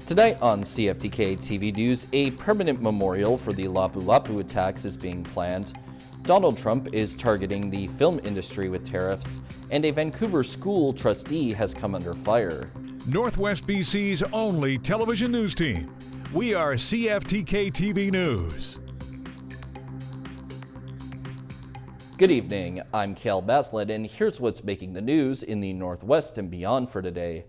Tonight on CFTK-TV News, a permanent memorial for the Lapu attacks is being planned. Donald Trump is targeting the film industry with tariffs, and a Vancouver school trustee has come under fire. Northwest BC's only television news team. We are CFTK-TV News. Good evening, I'm Cale Maslin, and here's what's making the news in the Northwest and beyond for today.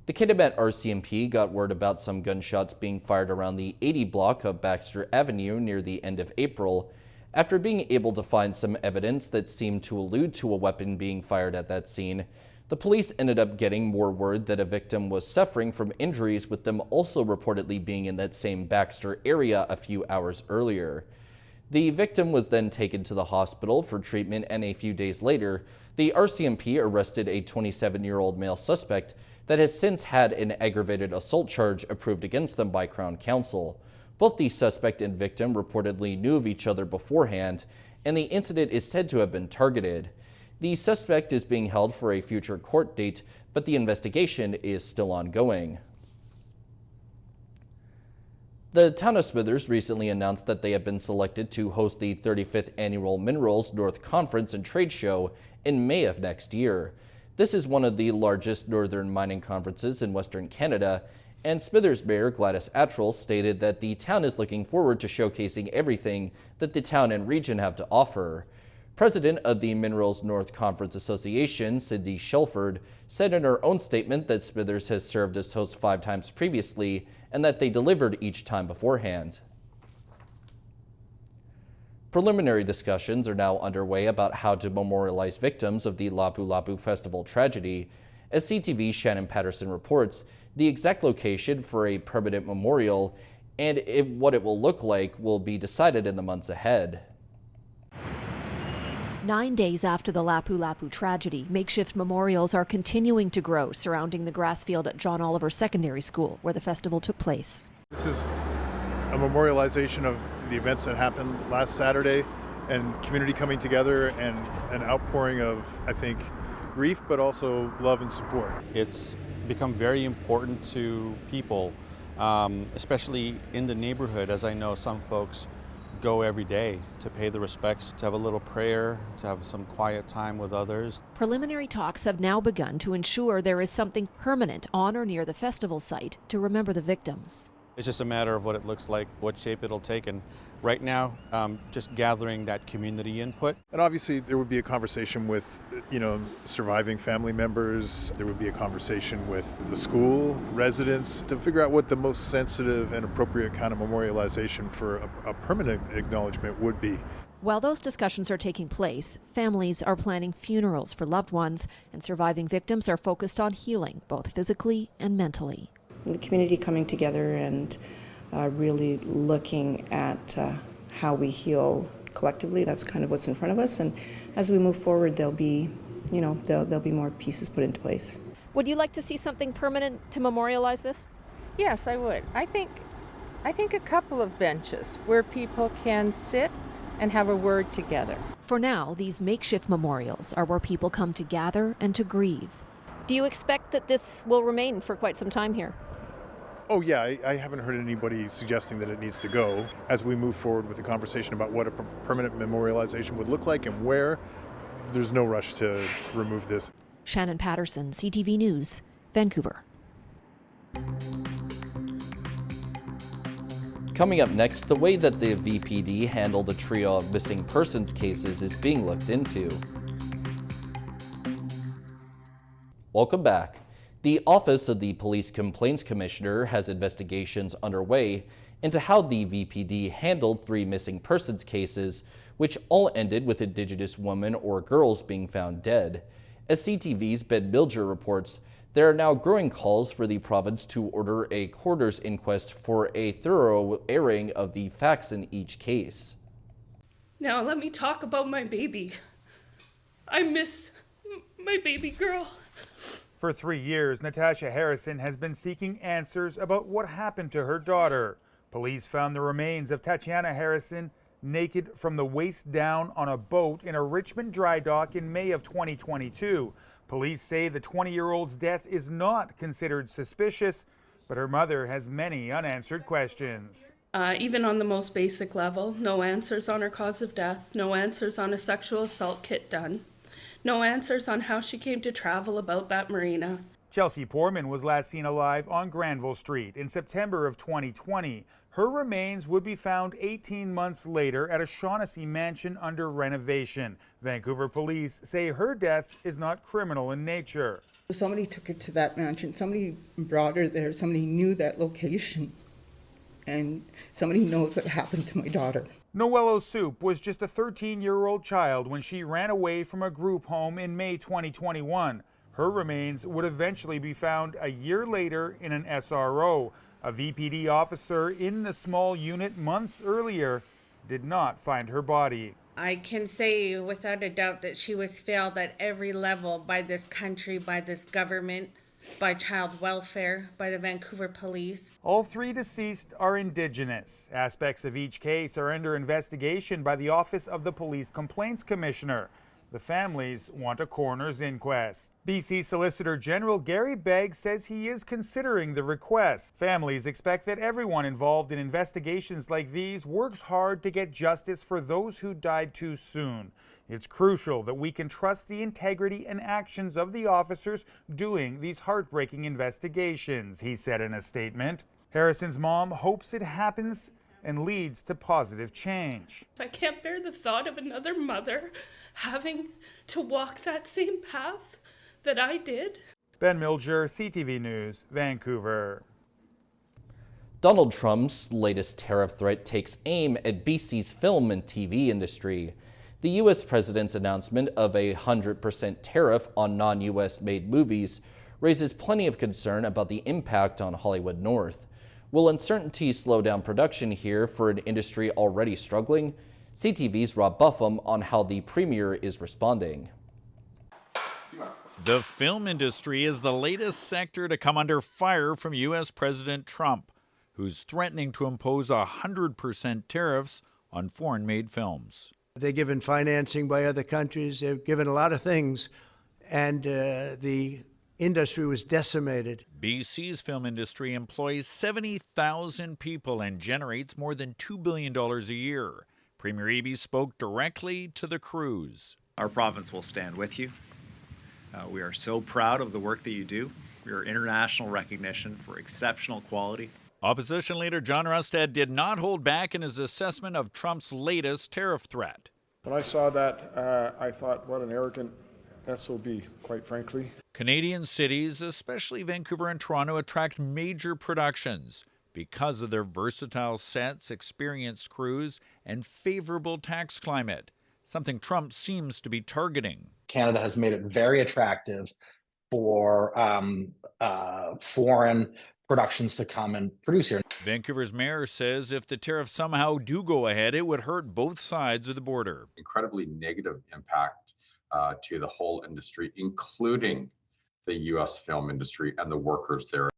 The Kitimat RCMP got word about some gunshots being fired around the 80 block of Baxter Avenue near the end of April, after being able to find some evidence that seemed to allude to a weapon being fired at that scene. The police ended up getting more word that a victim was suffering from injuries, with them also reportedly being in that same Baxter area a few hours earlier. The victim was then taken to the hospital for treatment, and a few days later, the RCMP arrested a 27-year-old male suspect that has since had an aggravated assault charge approved against them by Crown Counsel. Both the suspect and victim reportedly knew of each other beforehand, and the incident is said to have been targeted. The suspect is being held for a future court date, but the investigation is still ongoing. The town of Smithers recently announced that they have been selected to host the 35th Annual Minerals North Conference and Trade Show in May of next year. This is one of the largest northern mining conferences in Western Canada, and Smithers Mayor Gladys Attrell stated that the town is looking forward to showcasing everything that the town and region have to offer. President of the Minerals North Conference Association, Cindy Shelford, said in her own statement that Smithers has served as host 5 times previously and that they delivered each time beforehand. Preliminary discussions are now underway about how to memorialize victims of the Lapu Festival tragedy. As CTV's Shannon Patterson reports, the exact location for a permanent memorial and what it will look like will be decided in the months ahead. 9 days after the Lapu tragedy, makeshift memorials are continuing to grow surrounding the grass field at John Oliver Secondary School, where the festival took place. This is a memorialization of the events that happened last Saturday, and community coming together and an outpouring of, I think, grief, but also love and support. It's become very important to people, especially in the neighborhood, as I know some folks go every day to pay the respects, to have a little prayer, to have some quiet time with others. Preliminary talks have now begun to ensure there is something permanent on or near the festival site to remember the victims. It's just a matter of what it looks like, what shape it'll take, and right now, just gathering that community input. And obviously there would be a conversation with, surviving family members. There would be a conversation with the school, residents, to figure out what the most sensitive and appropriate kind of memorialization for a permanent acknowledgement would be. While those discussions are taking place, families are planning funerals for loved ones, and surviving victims are focused on healing, both physically and mentally. The community coming together and really looking at how we heal collectively. That's kind of what's in front of us, and as we move forward, there'll be more pieces put into place. Would you like to see something permanent to memorialize this? Yes, I would. I think a couple of benches where people can sit and have a word together. For now, these makeshift memorials are where people come to gather and to grieve. Do you expect that this will remain for quite some time here? Oh yeah, I haven't heard anybody suggesting that it needs to go. As we move forward with the conversation about what a permanent memorialization would look like and where, there's no rush to remove this. Shannon Patterson, CTV News, Vancouver. Coming up next, the way that the VPD handled a trio of missing persons cases is being looked into. Welcome back. The Office of the Police Complaints Commissioner has investigations underway into how the VPD handled 3 missing persons cases, which all ended with Indigenous women or girls being found dead. As CTV's Ben Milger reports, there are now growing calls for the province to order a coroner's inquest for a thorough airing of the facts in each case. Now let me talk about my baby. I miss my baby girl. For 3 years, Natasha Harrison has been seeking answers about what happened to her daughter. Police found the remains of Tatiana Harrison naked from the waist down on a boat in a Richmond dry dock in May of 2022. Police say the 20-year-old's death is not considered suspicious, but her mother has many unanswered questions. Even on the most basic level, no answers on her cause of death, no answers on a sexual assault kit done, no answers on how she came to travel about that marina. Chelsea Poorman was last seen alive on Granville Street in September of 2020. Her remains would be found 18 months later at a Shaughnessy mansion under renovation. Vancouver police say her death is not criminal in nature. Somebody took her to that mansion, somebody brought her there, somebody knew that location, and somebody knows what happened to my daughter. Noelle Soup was just a 13-year-old child when she ran away from a group home in May 2021. Her remains would eventually be found a year later in an SRO. A VPD officer in the small unit months earlier did not find her body. I can say without a doubt that she was failed at every level by this country, by this government, by child welfare, by the Vancouver police. All three deceased are Indigenous. Aspects of each case are under investigation by the Office of the Police Complaints Commissioner. The families want a coroner's inquest. BC Solicitor General Gary Begg says he is considering the request. Families expect that everyone involved in investigations like these works hard to get justice for those who died too soon. It's crucial that we can trust the integrity and actions of the officers doing these heartbreaking investigations, he said in a statement. Harrison's mom hopes it happens and leads to positive change. I can't bear the thought of another mother having to walk that same path that I did. Ben Milger, CTV News, Vancouver. Donald Trump's latest tariff threat takes aim at BC's film and TV industry. The U.S. president's announcement of a 100% tariff on non-U.S. made movies raises plenty of concern about the impact on Hollywood North. Will uncertainty slow down production here for an industry already struggling? CTV's Rob Buffum on how the premier is responding. The film industry is the latest sector to come under fire from U.S. President Trump, who's threatening to impose 100% tariffs on foreign-made films. They've given financing by other countries. They've given a lot of things, and the industry was decimated. BC's film industry employs 70,000 people and generates more than $2 billion a year. Premier Eby spoke directly to the crews. Our province will stand with you. We are so proud of the work that you do. We are international recognition for exceptional quality. Opposition leader John Rustad did not hold back in his assessment of Trump's latest tariff threat. When I saw that, I thought, what an arrogant SOB, quite frankly. Canadian cities, especially Vancouver and Toronto, attract major productions because of their versatile sets, experienced crews, and favorable tax climate, something Trump seems to be targeting. Canada has made it very attractive for foreign productions to come and produce here. Vancouver's mayor says if the tariffs somehow do go ahead, it would hurt both sides of the border. Incredibly negative impact to the whole industry, including the U.S. film industry and the workers there.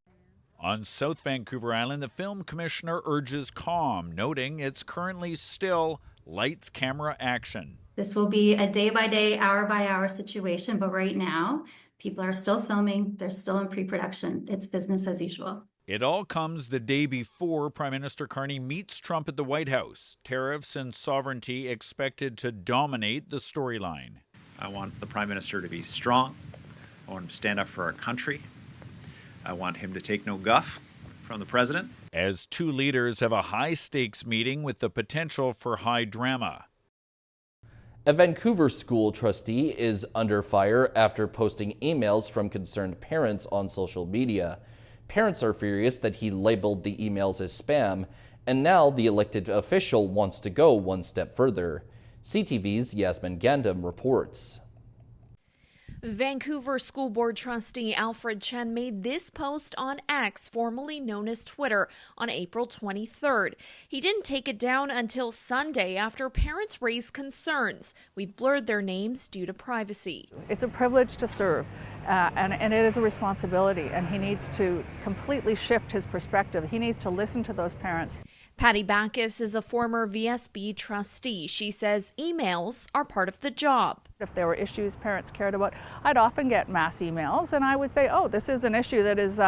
On South Vancouver Island, the film commissioner urges calm, noting it's currently still lights, camera, action. This will be a day-by-day, hour-by-hour situation, but right now, people are still filming, they're still in pre-production. It's business as usual. It all comes the day before Prime Minister Carney meets Trump at the White House. Tariffs and sovereignty expected to dominate the storyline. I want the Prime Minister to be strong. I want him to stand up for our country. I want him to take no guff from the President. As two leaders have a high-stakes meeting with the potential for high drama. A Vancouver school trustee is under fire after posting emails from concerned parents on social media. Parents are furious that he labeled the emails as spam, and now the elected official wants to go one step further. CTV's Yasmin Gandam reports. Vancouver School Board trustee Alfred Chen made this post on X, formerly known as Twitter, on April 23rd. He didn't take it down until Sunday after parents raised concerns. We've blurred their names due to privacy. It's a privilege to serve, and it is a responsibility, and he needs to completely shift his perspective. He needs to listen to those parents. Patty Backus is a former VSB trustee. She says emails are part of the job. If there were issues parents cared about, I'd often get mass emails and I would say, oh, this is an issue that is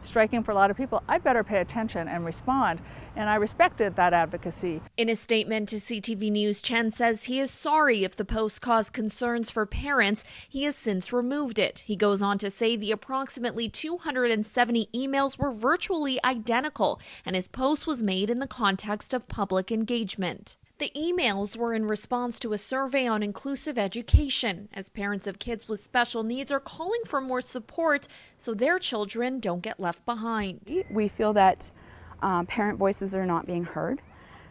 striking for a lot of people. I better pay attention and respond. And I respected that advocacy. In a statement to CTV News, Chen says he is sorry if the post caused concerns for parents. He has since removed it. He goes on to say the approximately 270 emails were virtually identical, and his post was made in the context of public engagement. The emails were in response to a survey on inclusive education, as parents of kids with special needs are calling for more support so their children don't get left behind. We feel that parent voices are not being heard,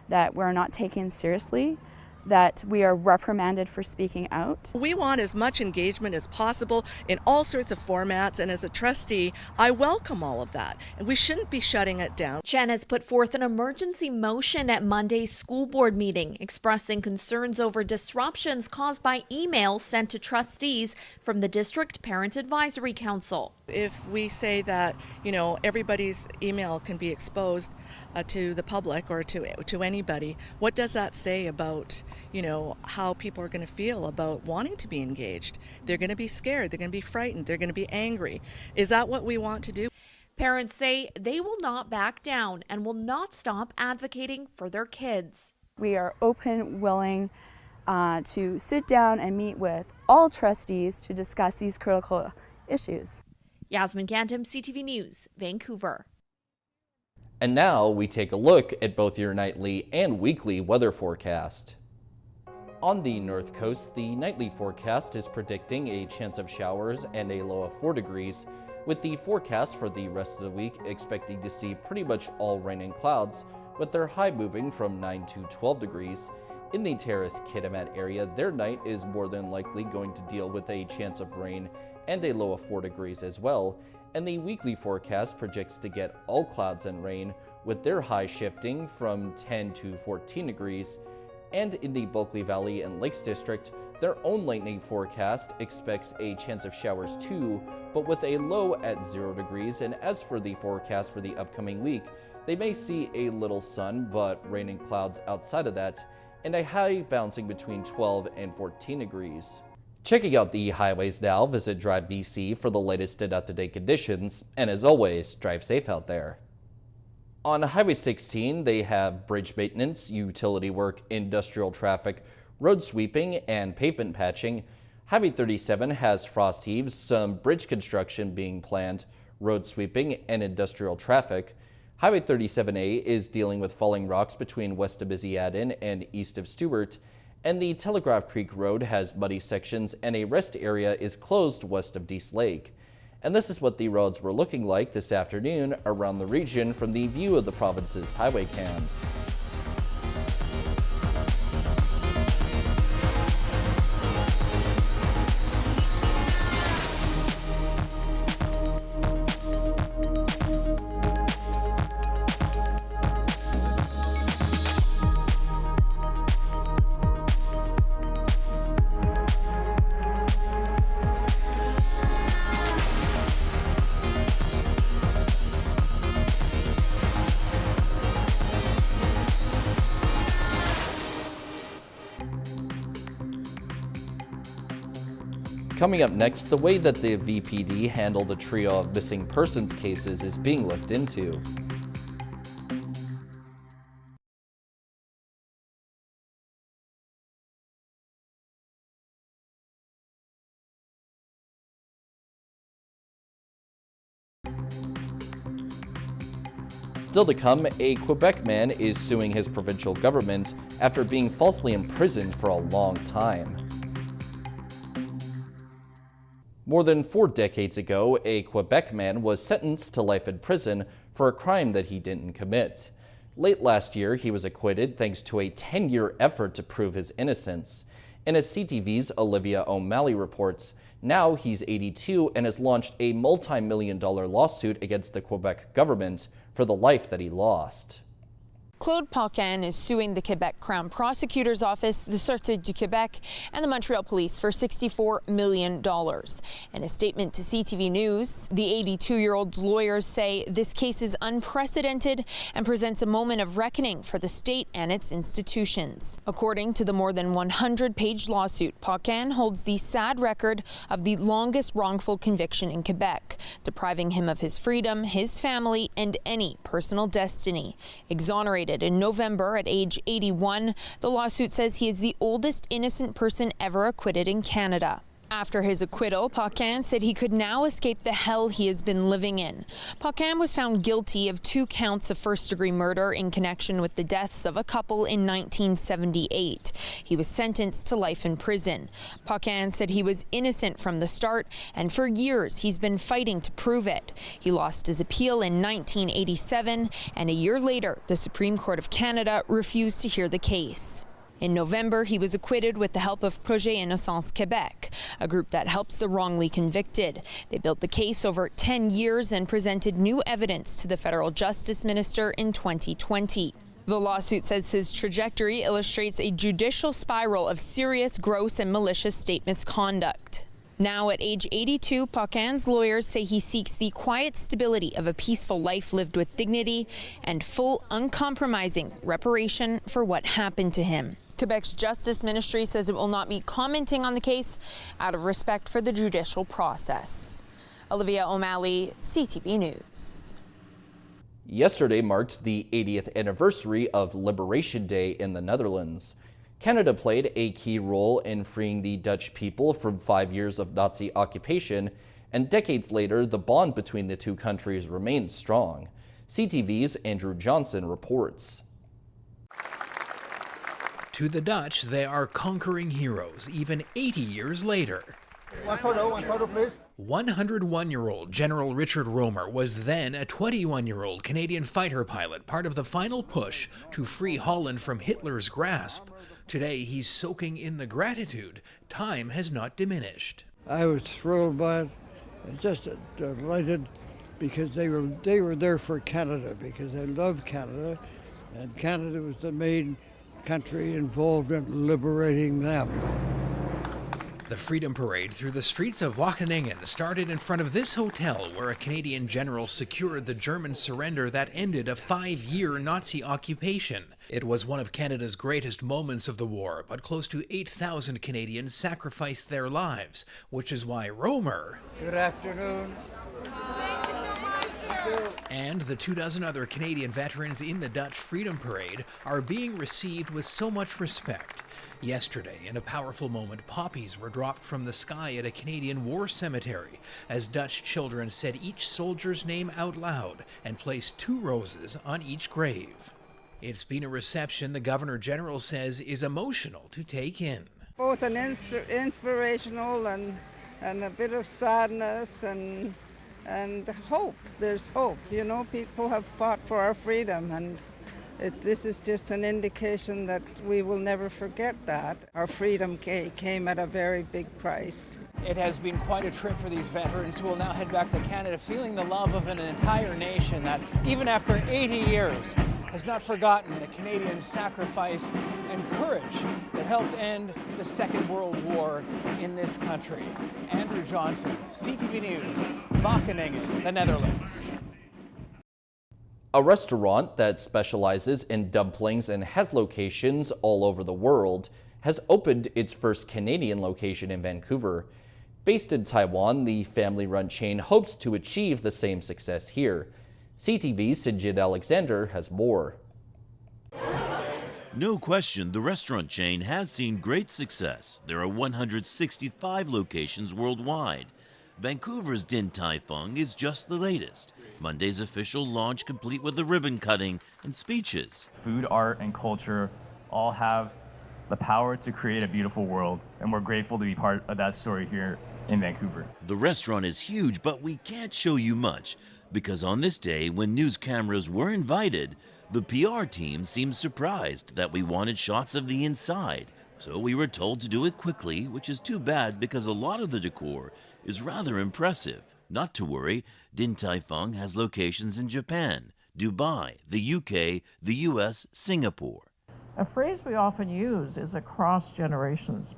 that we're not taken seriously, that we are reprimanded for speaking out. We want as much engagement as possible in all sorts of formats, and as a trustee, I welcome all of that, and we shouldn't be shutting it down. Chen has put forth an emergency motion at Monday's school board meeting, expressing concerns over disruptions caused by emails sent to trustees from the District Parent Advisory Council. If we say that, everybody's email can be exposed to the public or to anybody, what does that say about, how people are going to feel about wanting to be engaged? They're going to be scared, they're going to be frightened, they're going to be angry. Is that what we want to do? Parents say they will not back down and will not stop advocating for their kids. We are open, willing to sit down and meet with all trustees to discuss these critical issues. Yasmin Gantam, CTV News, Vancouver. And now we take a look at both your nightly and weekly weather forecast. On the north coast, the nightly forecast is predicting a chance of showers and a low of 4 degrees, with the forecast for the rest of the week expecting to see pretty much all rain and clouds, with their high moving from 9 to 12 degrees. In the Terrace-Kitimat area, their night is more than likely going to deal with a chance of rain and a low of 4 degrees as well, and the weekly forecast projects to get all clouds and rain, with their high shifting from 10 to 14 degrees. And in the Bulkley Valley and Lakes District, their own lightning forecast expects a chance of showers too, but with a low at 0 degrees. And as for the forecast for the upcoming week, they may see a little sun, but rain and clouds outside of that, and a high bouncing between 12 and 14 degrees. Checking out the highways now, visit Drive BC for the latest and up-to-date conditions, and as always, drive safe out there. On Highway 16, they have bridge maintenance, utility work, industrial traffic, road sweeping, and pavement patching. Highway 37 has frost heaves, some bridge construction being planned, road sweeping, and industrial traffic. Highway 37A is dealing with falling rocks between west of Biziadin and east of Stewart, and the Telegraph Creek Road has muddy sections and a rest area is closed west of Dease Lake. And this is what the roads were looking like this afternoon around the region from the view of the province's highway cams. Coming up next, the way that the VPD handled a trio of missing persons cases is being looked into. Still to come, a Quebec man is suing his provincial government after being falsely imprisoned for a long time. More than 4 decades ago, a Quebec man was sentenced to life in prison for a crime that he didn't commit. Late last year, he was acquitted thanks to a 10-year effort to prove his innocence. And as CTV's Olivia O'Malley reports, now he's 82 and has launched a multi-million-dollar lawsuit against the Quebec government for the life that he lost. Claude Paquin is suing the Quebec Crown Prosecutor's Office, the Sûreté du Québec, and the Montreal Police for $64 million. In a statement to CTV News, the 82-year-old's lawyers say this case is unprecedented and presents a moment of reckoning for the state and its institutions. According to the more than 100-page lawsuit, Paquin holds the sad record of the longest wrongful conviction in Quebec, depriving him of his freedom, his family, and any personal destiny. Exonerated in November at age 81, the lawsuit says he is the oldest innocent person ever acquitted in Canada. After his acquittal, Paquin said he could now escape the hell he has been living in. Paquin was found guilty of 2 counts of first-degree murder in connection with the deaths of a couple in 1978. He was sentenced to life in prison. Paquin said he was innocent from the start, and for years he's been fighting to prove it. He lost his appeal in 1987, and a year later, the Supreme Court of Canada refused to hear the case. In November, he was acquitted with the help of Projet Innocence Québec, a group that helps the wrongly convicted. They built the case over 10 years and presented new evidence to the federal justice minister in 2020. The lawsuit says his trajectory illustrates a judicial spiral of serious, gross, and malicious state misconduct. Now at age 82, Paquin's lawyers say he seeks the quiet stability of a peaceful life lived with dignity and full, uncompromising reparation for what happened to him. Quebec's Justice Ministry says it will not be commenting on the case out of respect for the judicial process. Olivia O'Malley, CTV News. Yesterday marked the 80th anniversary of Liberation Day in the Netherlands. Canada played a key role in freeing the Dutch people from 5 years of Nazi occupation, and decades later, the bond between the two countries remains strong. CTV's Andrew Johnson reports. To the Dutch, they are conquering heroes, even 80 years later. One photo, please. 101-year-old General Richard Romer was then a 21-year-old Canadian fighter pilot, part of the final push to free Holland from Hitler's grasp. Today, he's soaking in the gratitude. Time has not diminished. I was thrilled by it, and just delighted, because they were there for Canada, because they love Canada, and Canada was the main country involved in liberating them. The Freedom Parade through the streets of Wageningen started in front of this hotel, where a Canadian general secured the German surrender that ended a 5-year Nazi occupation. It was one of Canada's greatest moments of the war, but close to 8,000 Canadians sacrificed their lives, which is why Romer... Good afternoon. And the 24 other Canadian veterans in the Dutch Freedom Parade are being received with so much respect. Yesterday, in a powerful moment, poppies were dropped from the sky at a Canadian war cemetery as Dutch children said each soldier's name out loud and placed 2 roses on each grave. It's been a reception the Governor General says is emotional to take in. Both an inspirational and a bit of sadness and hope. There's hope. You know, people have fought for our freedom, and this is just an indication that we will never forget that. Our freedom came at a very big price. It has been quite a trip for these veterans who will now head back to Canada feeling the love of an entire nation that, even after 80 years, has not forgotten the Canadian sacrifice and courage that helped end the Second World War in this country. Andrew Johnson, CTV News, Wageningen, the Netherlands. A restaurant that specializes in dumplings and has locations all over the world has opened its first Canadian location in Vancouver. Based in Taiwan, the family-run chain hopes to achieve the same success here. CTV's Sinjid Alexander has more. No question, the restaurant chain has seen great success. There are 165 locations worldwide. Vancouver's Din Tai Fung is just the latest. Monday's official launch complete with a ribbon cutting and speeches. Food, art, and culture all have the power to create a beautiful world, and we're grateful to be part of that story here in Vancouver. The restaurant is huge, but we can't show you much, because on this day, when news cameras were invited, the PR team seemed surprised that we wanted shots of the inside. So we were told to do it quickly, which is too bad because a lot of the decor is rather impressive. Not to worry, Din Tai Fung has locations in Japan, Dubai, the UK, the US, Singapore. A phrase we often use is across generations,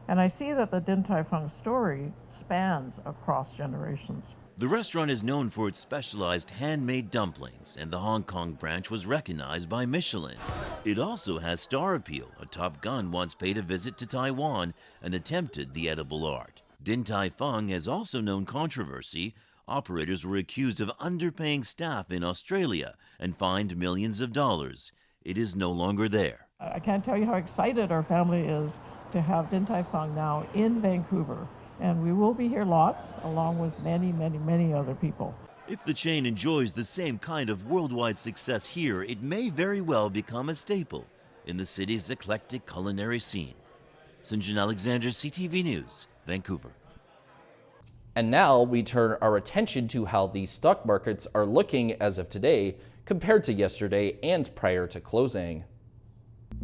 and I see that the Din Tai Fung story spans across generations. The restaurant is known for its specialized handmade dumplings, and the Hong Kong branch was recognized by Michelin. It also has star appeal. A Top Gun once paid a visit to Taiwan and attempted the edible art. Din Tai Fung has also known controversy. Operators were accused of underpaying staff in Australia and fined millions of dollars. It is no longer there. I can't tell you how excited our family is to have Din Tai Fung now in Vancouver. And we will be here lots, along with many, many, many other people. If the chain enjoys the same kind of worldwide success here, it may very well become a staple in the city's eclectic culinary scene. Sunjin Alexander, CTV News, Vancouver. And now we turn our attention to how the stock markets are looking as of today compared to yesterday and prior to closing.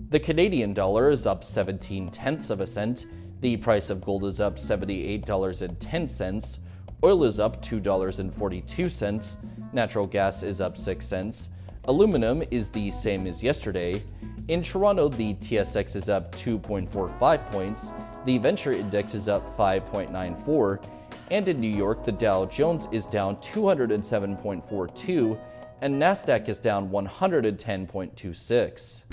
The Canadian dollar is up 17/10 of a cent. The price of gold is up $78.10. Oil is up $2.42. Natural gas is up 6 cents. Aluminum is the same as yesterday. In Toronto, the TSX is up 2.45 points. The Venture Index is up 5.94. And in New York, the Dow Jones is down 207.42, and NASDAQ is down 110.26.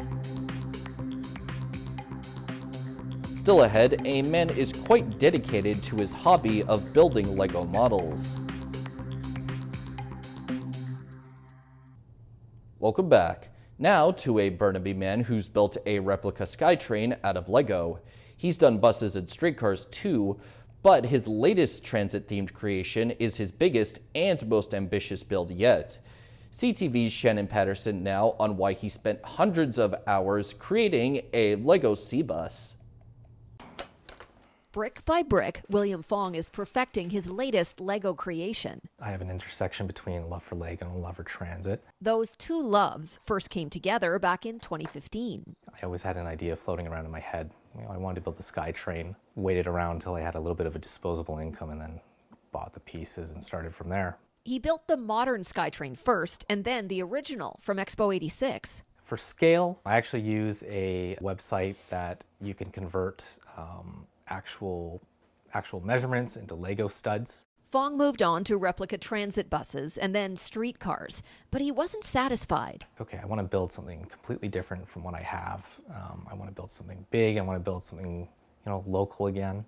Still ahead, a man is quite dedicated to his hobby of building Lego models. Welcome back. Now to a Burnaby man who's built a replica SkyTrain out of Lego. He's done buses and streetcars too, but his latest transit-themed creation is his biggest and most ambitious build yet. CTV's Shannon Patterson now on why he spent hundreds of hours creating a Lego SeaBus. Brick by brick, William Fong is perfecting his latest Lego creation. I have an intersection between love for Lego and love for transit. Those two loves first came together back in 2015. I always had an idea floating around in my head. I wanted to build the SkyTrain, waited around until I had a little bit of a disposable income, and then bought the pieces and started from there. He built the modern SkyTrain first, and then the original from Expo 86. For scale, I actually use a website that you can convert actual measurements into Lego studs. Fong moved on to replica transit buses and then streetcars, but he wasn't satisfied. Okay, I want to build something completely different from what I have. I want to build something big. I want to build something, local again.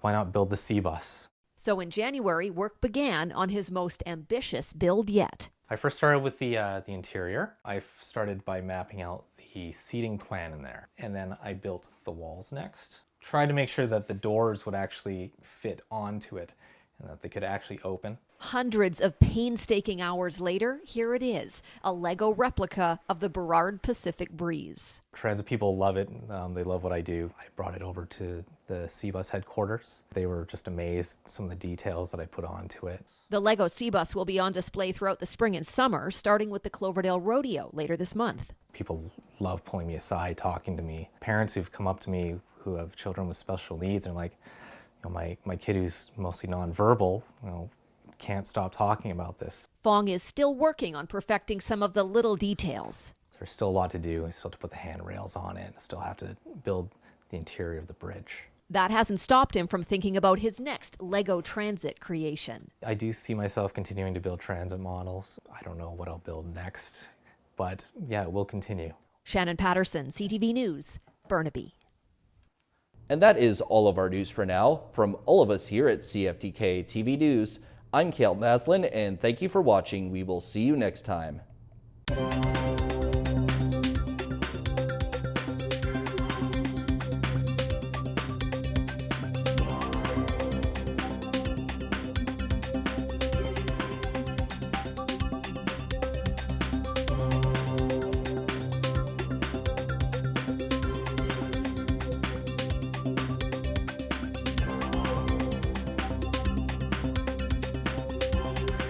Why not build the SeaBus? So in January, work began on his most ambitious build yet. I first started with the interior. I started by mapping out the seating plan in there, and then I built the walls next. Tried to make sure that the doors would actually fit onto it and that they could actually open. Hundreds of painstaking hours later, here it is, a Lego replica of the Burrard Pacific Breeze. Transit people love it. They love what I do. I brought it over to the SeaBus headquarters. They were just amazed at some of the details that I put onto it. The Lego SeaBus will be on display throughout the spring and summer, starting with the Cloverdale Rodeo later this month. People love pulling me aside, talking to me. Parents who've come up to me who have children with special needs are like, my kid who's mostly nonverbal, can't stop talking about this. Fong is still working on perfecting some of the little details. There's still a lot to do. I still have to put the handrails on it. I still have to build the interior of the bridge. That hasn't stopped him from thinking about his next Lego transit creation. I do see myself continuing to build transit models. I don't know what I'll build next, but yeah, it will continue. Shannon Patterson, CTV News, Burnaby. And that is all of our news for now. From all of us here at CFTK-TV News, I'm Cale Maslin, and thank you for watching. We will see you next time.